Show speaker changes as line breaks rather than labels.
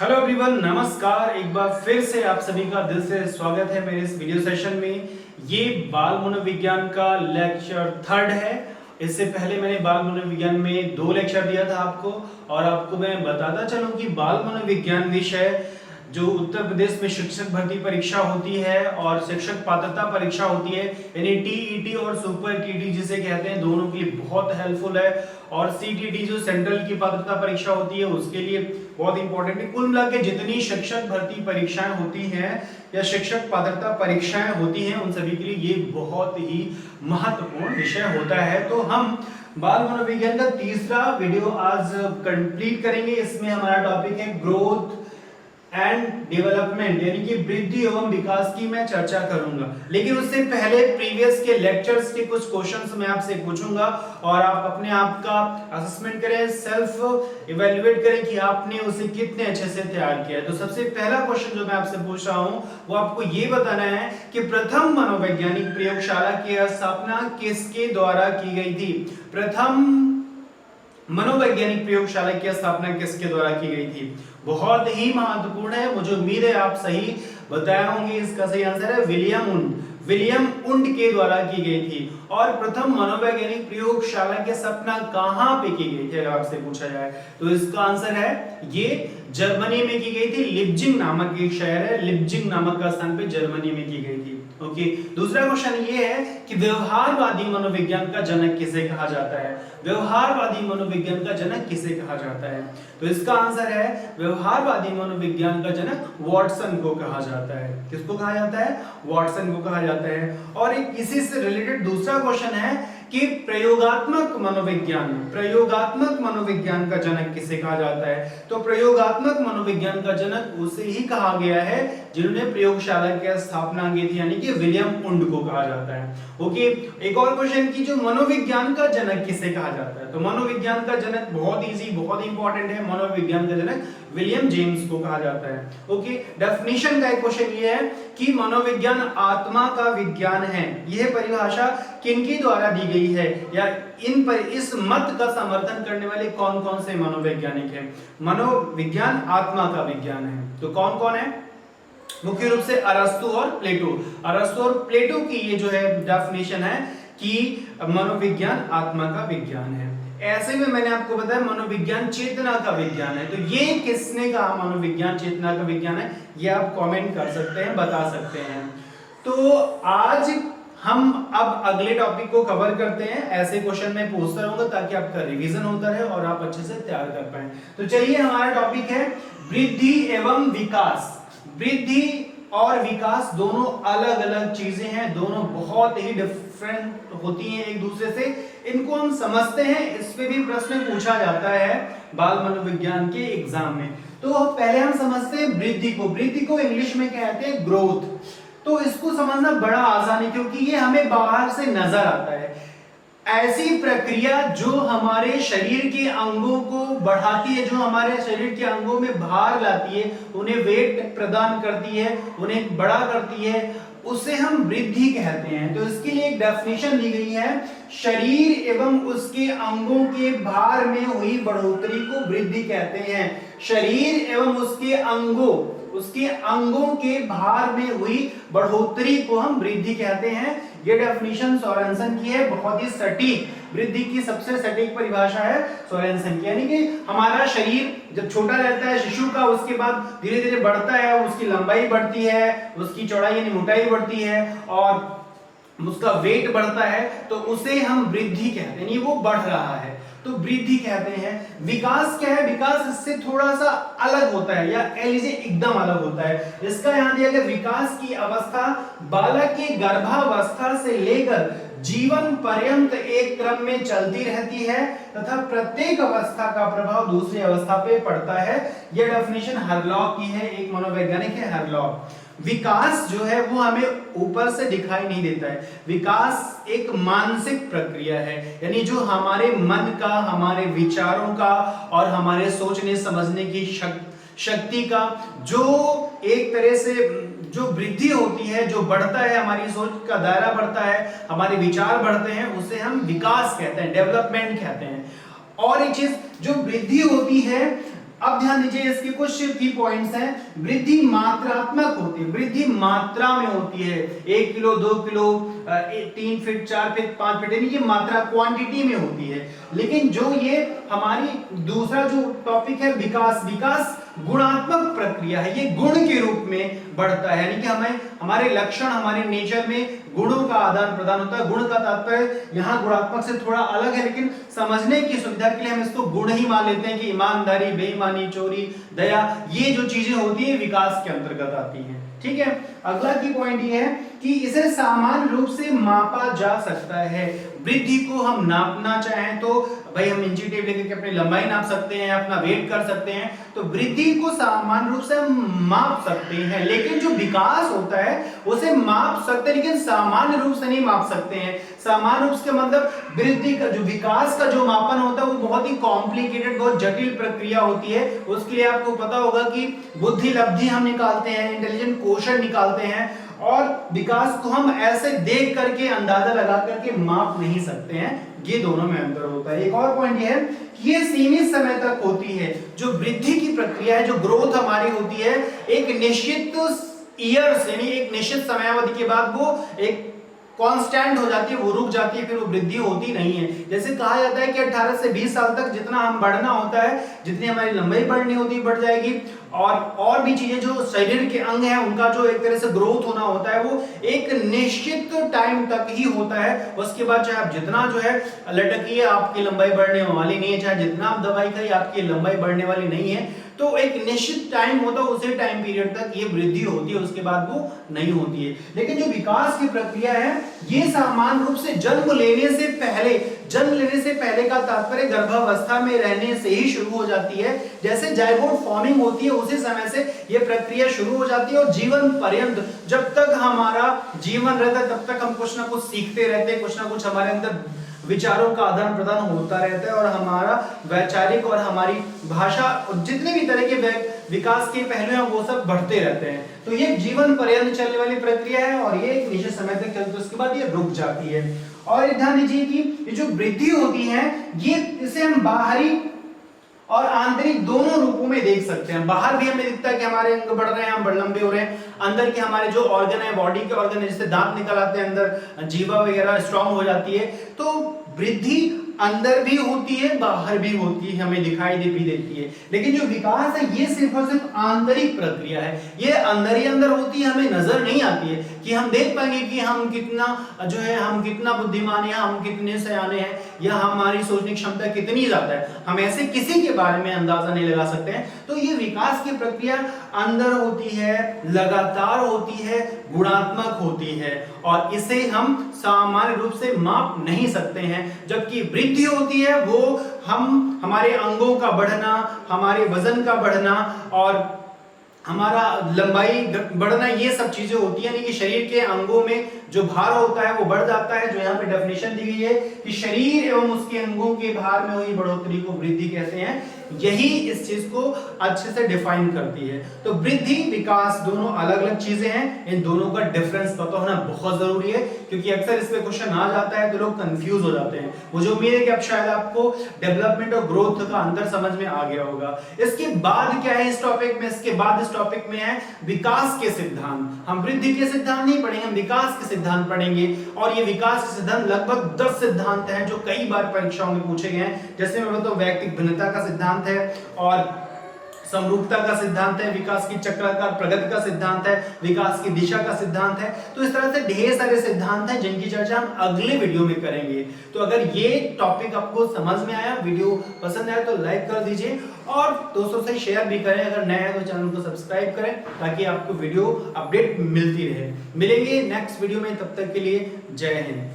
Hello everyone, नमस्कार। एक बार फिर से आप सभी का दिल से स्वागत है मेरे इस वीडियो सेशन में। ये बाल मनोविज्ञान का लेक्चर थर्ड है। इससे पहले मैंने बाल मनोविज्ञान में 2 लेक्चर दिया था आपको, और आपको मैं बताता चलूं कि बाल मनोविज्ञान विषय जो उत्तर प्रदेश में शिक्षक भर्ती परीक्षा होती है और शिक्षक पात्रता परीक्षा होती है, यानी टीईटी और सुपर टीटी जिसे कहते हैं, दोनों के लिए बहुत हेल्पफुल है। और सीटीटी जो सेंट्रल की पात्रता परीक्षा होती है उसके लिए बहुत इंपॉर्टेंट है। कुल मिला के जितनी शिक्षक भर्ती परीक्षाएं होती हैं या शिक्षक पात्रता परीक्षाएं होती हैं, उन सभी के लिए ये बहुत ही महत्वपूर्ण विषय होता है। तो हम बाल मनोविज्ञान का तीसरा वीडियो आज कंप्लीट करेंगे। इसमें हमारा टॉपिक है ग्रोथ एंड डेवलपमेंट, यानी कि वृद्धि एवं विकास की मैं चर्चा करूंगा। लेकिन उससे पहले प्रीवियस के लेक्चर्स के कुछ क्वेश्चंस मैं आपसे पूछूंगा और आप अपने आप का असेसमेंट करें, सेल्फ इवैल्यूएट करें कि आपने उसे कितने अच्छे से तैयार किया है। तो सबसे पहला क्वेश्चन जो मैं आपसे पूछ रहा हूं वो आपको ये बताना है कि प्रथम मनोवैज्ञानिक प्रयोगशाला की स्थापना किसके द्वारा की गई थी। प्रथम मनोवैज्ञानिक प्रयोगशाला की स्थापना किसके द्वारा की गई थी। बहुत ही महत्वपूर्ण है, मुझे उम्मीद है आप सही बताए होंगे। इसका सही आंसर है विलियम उंड के द्वारा की गई थी। और प्रथम मनोवैज्ञानिक प्रयोगशाला की स्थापना कहां पे की गई थी अगर आपसे पूछा जाए तो इसका आंसर है ये जर्मनी में की गई थी। लिप्जिंग नामक एक शहर है, लिप्जिंग नामक का स्थान पे जर्मनी में की गई थी। ओके, दूसरा क्वेश्चन ये है कि व्यवहारवादी मनोविज्ञान का जनक किसे कहा जाता है। व्यवहारवादी मनोविज्ञान का जनक किसे कहा जाता है, तो इसका आंसर है व्यवहारवादी मनोविज्ञान का जनक वॉटसन को कहा जाता है। किसको कहा जाता है? वॉटसन को कहा जाता है। और एक इसी से रिलेटेड दूसरा क्वेश्चन है कि प्रयोगात्मक मनोविज्ञान का जनक किसे कहा जाता है। तो प्रयोगात्मक मनोविज्ञान का जनक उसे ही कहा गया है जिन्होंने प्रयोगशाला की स्थापना की थी, यानी कि विलियम उंड को कहा जाता है। ओके, एक और क्वेश्चन की जो मनोविज्ञान का जनक किसे कहा जाता है, तो मनोविज्ञान का जनक बहुत इजी, बहुत इंपॉर्टेंट है। मनोविज्ञान का जनक विलियम जेम्स को कहा जाता है। ओके, डेफिनेशन का एक क्वेश्चन ये है कि मनोविज्ञान आत्मा का विज्ञान है। यह परिभाषा किनके द्वारा दी गई है, या इन पर इस मत का समर्थन करने वाले कौन कौन से मनोवैज्ञानिक हैं। मनोविज्ञान आत्मा का विज्ञान है, तो कौन कौन है? मुख्य रूप से अरस्तु और प्लेटो की ये जो है डेफिनेशन है कि मनोविज्ञान आत्मा का विज्ञान है। ऐसे में मैंने आपको बताया मनोविज्ञान चेतना का विज्ञान है। तो ये किसने कहा मनोविज्ञान चेतना का विज्ञान है, ये आप कमेंट कर सकते हैं, बता सकते हैं। तो आज हम अब अगले टॉपिक को कवर करते हैं। ऐसे क्वेश्चन मैं पूछता रहूंगा ताकि आपका रिवीजन होता रहे और आप अच्छे से तैयार कर पाए। तो चलिए, हमारा टॉपिक है वृद्धि एवं विकास। वृद्धि और विकास दोनों अलग अलग चीजें हैं, दोनों बहुत ही डिफरेंट होती हैं एक दूसरे से। इनको हम समझते हैं, इस पे भी प्रश्न पूछा जाता है बाल मनोविज्ञान के एग्जाम में। तो पहले हम समझते हैं वृद्धि को। वृद्धि को इंग्लिश में कहते हैं ग्रोथ। तो इसको समझना बड़ा आसान है क्योंकि ये हमें बाहर से नजर आता है। ऐसी प्रक्रिया जो हमारे शरीर के अंगों को बढ़ाती है, जो हमारे शरीर के अंगों में भार लाती है, उन्हें वेट प्रदान करती है, उन्हें बड़ा करती है, उसे हम वृद्धि कहते हैं। तो इसके लिए एक डेफिनेशन दी गई है, शरीर एवं उसके अंगों के भार में हुई बढ़ोतरी को वृद्धि कहते हैं। शरीर एवं उसके अंगों के भार में हुई बढ़ोतरी को हम वृद्धि कहते हैं। ये डेफिनेशन सोरेनसन की है, बहुत ही सटीक। वृद्धि की सबसे सटीक परिभाषा है सोरेनसन की, यानी कि हमारा शरीर जब छोटा रहता है शिशु का, उसके बाद धीरे धीरे बढ़ता है, उसकी लंबाई बढ़ती है, उसकी चौड़ाई यानी मोटाई बढ़ती है और उसका वेट बढ़ता है, तो उसे हम वृद्धि कहते हैं, वो बढ़ रहा है, तो वृद्धि कहते हैं। विकास क्या है? विकास इससे थोड़ा सा अलग होता है, या कह लीजिए एकदम अलग होता है। इसका यहां दिया गया विकास की अवस्था बालक की गर्भावस्था से लेकर जीवन पर्यंत एक क्रम में चलती रहती है तथा प्रत्येक अवस्था का प्रभाव दूसरी अवस्था पे पड़ता है। यह डेफिनेशन हरलॉक की है, एक मनोवैज्ञानिक है हरलॉक। विकास जो है वो हमें ऊपर से दिखाई नहीं देता है। विकास एक मानसिक प्रक्रिया है, यानी जो हमारे मन का, हमारे विचारों का और हमारे सोचने समझने की शक्ति का जो एक तरह से जो वृद्धि होती है, जो बढ़ता है, हमारी सोच का दायरा बढ़ता है, हमारे विचार बढ़ते हैं, उसे हम विकास कहते हैं, डेवलपमेंट कहते हैं। और एक चीज जो वृद्धि होती है अब ध्यान दीजिए, इसके कुछ की पॉइंट्स हैं। वृद्धि मात्रात्मक होती है, वृद्धि मात्रा में होती है, 1 kilo 2 kilo 3 feet 4 feet 5 feet, यानी ये मात्रा क्वांटिटी में होती है। लेकिन जो ये हमारी दूसरा जो टॉपिक है विकास, विकास गुणात्मक प्रक्रिया है, ये गुण के रूप में बढ़ता है, यानी कि हमें हमारे लक्षण, हमारे नेचर में गुणों का आदान प्रदान होता है। गुण का तात्पर्य यहाँ गुणात्मक से थोड़ा अलग है, लेकिन समझने की सुविधा के लिए हम इसको गुण ही मान लेते हैं कि ईमानदारी, बेईमानी, चोरी, दया, ये जो चीजें होती है विकास के अंतर्गत आती हैं। ठीक है, अगला की पॉइंट ये है कि इसे सामान्य रूप से मापा जा सकता है। वृद्धि को हम नापना चाहें तो भाई हम इंची टेप लेके अपनी लंबाई नाप सकते हैं, अपना वेट कर सकते हैं, तो वृद्धि को सामान्य रूप से हम माप सकते हैं। लेकिन जो विकास होता है उसे माप सकते हैं, लेकिन सामान्य रूप से नहीं माप सकते हैं। सामान्य रूप से मतलब वृद्धि का जो विकास का जो मापन होता है वो बहुत ही कॉम्प्लिकेटेड, बहुत जटिल प्रक्रिया होती है। उसके लिए आपको पता होगा कि बुद्धि लब्धि हम निकालते हैं, इंटेलिजेंट क्वोशंट निकालते हैं, और विकास को हम ऐसे देख करके अंदाजा लगा करके माप नहीं सकते हैं। ये दोनों में अंतर होता है। एक और पॉइंट ये है कि ये सीमित समय तक होती है। जो वृद्धि की प्रक्रिया है, जो ग्रोथ हमारी होती है, एक निश्चित ईयर्स यानी एक निश्चित समयावधि के बाद वो एक कांस्टेंट हो जाती है, वो रुक जाती है, फिर वो वृद्धि होती नहीं है। जैसे कहा जाता है कि 18 से 20 साल तक जितना हम बढ़ना होता है, जितनी हमारी लंबाई बढ़नी होती है बढ़ जाएगी, और भी चीजें जो शरीर के अंग हैं उनका जो एक तरह से ग्रोथ होना होता है वो एक निश्चित टाइम तक ही होता है। उसके बाद चाहे आप जितना जो है लटकिए, आपकी लंबाई बढ़ने वाली नहीं है, चाहे जितना आप दवाई खाइए आपकी लंबाई बढ़ने वाली नहीं है। तो एक निश्चित टाइम होता है, उसी टाइम पीरियड तक ये वृद्धि होती है, उसके बाद वो नहीं होती है। लेकिन जो विकास की प्रक्रिया है ये सामान्य रूप से जन्म लेने से पहले का तात्पर्य गर्भावस्था में रहने से ही शुरू हो जाती है। जैसे जाइगोट फॉर्मिंग होती है उसी समय से ये प्रक्रिया शुरू हो जाती है, और जीवन पर्यंत जब तक हमारा जीवन रहता है तब तक हम कुछ ना कुछ सीखते रहते हैं, कुछ ना कुछ हमारे अंदर विचारों का आदान प्रदान होता रहता है, और हमारा वैचारिक और हमारी भाषा और जितने भी तरह के विकास के पहलू हैं वो सब बढ़ते रहते हैं। तो ये जीवन पर्यंत चलने वाली प्रक्रिया है, और ये एक निश्चित समय तक चलती है, उसके बाद ये रुक जाती है। और ध्यान दीजिए कि ये जो वृद्धि होती है ये इसे हम बाहरी और आंतरिक दोनों रूपों में देख सकते हैं। बाहर भी हमें दिखता है कि हमारे अंग बढ़ रहे हैं, हम लंबे हो रहे हैं। अंदर के हमारे जो ऑर्गन है, बॉडी के ऑर्गन है, जैसे दांत निकल आते हैं, अंदर जीवा वगैरह स्ट्रांग हो जाती है। तो वृद्धि अंदर भी होती है, बाहर भी होती है, हमें दिखाई भी देती है। लेकिन जो विकास है ये सिर्फ और सिर्फ आंतरिक प्रक्रिया है, ये अंदर ही अंदर होती है, हमें नजर नहीं आती है कि हम देख पाएंगे कि हम कितना जो है, हम कितना बुद्धिमान है, हम कितने सयाने हैं, या हमारी सोचने की क्षमता कितनी ज्यादा है। हम ऐसे किसी के बारे में अंदाजा नहीं लगा सकते हैं। तो ये विकास की प्रक्रिया अंदर होती है, लगातार होती है, गुणात्मक होती है, और इसे हम सामान्य रूप से माप नहीं सकते हैं। जबकि वृद्धि होती है वो हम हमारे अंगों का बढ़ना, हमारे वजन का बढ़ना और हमारा लंबाई बढ़ना, ये सब चीजें होती है। यानी कि शरीर के अंगों में जो भार होता है वो बढ़ जाता है। जो यहाँ पे डेफिनेशन दी गई है कि शरीर एवं उसके अंगों के भार में हुई बढ़ोतरी को वृद्धि कहते हैं, यही इस चीज को अच्छे से डिफाइन करती है। तो वृद्धि विकास दोनों अलग अलग चीजें हैं, इन दोनों का डिफरेंस पता होना बहुत जरूरी है, क्योंकि अक्सर इस पे क्वेश्चन आ जाता है तो लोग कंफ्यूज हो जाते हैं। मुझे उम्मीद है कि अब शायद आपको डेवलपमेंट और ग्रोथ का अंतर समझ में आ गया होगा। इसके बाद क्या है इस टॉपिक में, इसके बाद इस टॉपिक में है विकास के सिद्धांत। हम वृद्धि के सिद्धांत नहीं पढ़ेंगे, हम विकास के सिद्धांत पढ़ेंगे। और ये विकास के सिद्धांत लगभग 10 सिद्धांत हैं जो कई बार परीक्षाओं में पूछे गए हैं। जैसे मैं बताऊं, व्यक्तिगत भिन्नता का सिद्धांत है, और समरूपता का सिद्धांत है, विकास की चक्राकार प्रगति का सिद्धांत है, विकास की दिशा का सिद्धांत है। तो इस तरह से ढेर सारे सिद्धांत हैं जिनकी चर्चा हम अगले वीडियो में करेंगे। तो अगर ये टॉपिक आपको समझ में आया, वीडियो पसंद आया तो लाइक कर दीजिए, और दोस्तों से शेयर भी करें। अगर नए हैं तो चैनल को सब्सक्राइब करें ताकि आपको वीडियो अपडेट मिलती रहे। मिलेंगे नेक्स्ट वीडियो में, तब तक के लिए जय हिंद।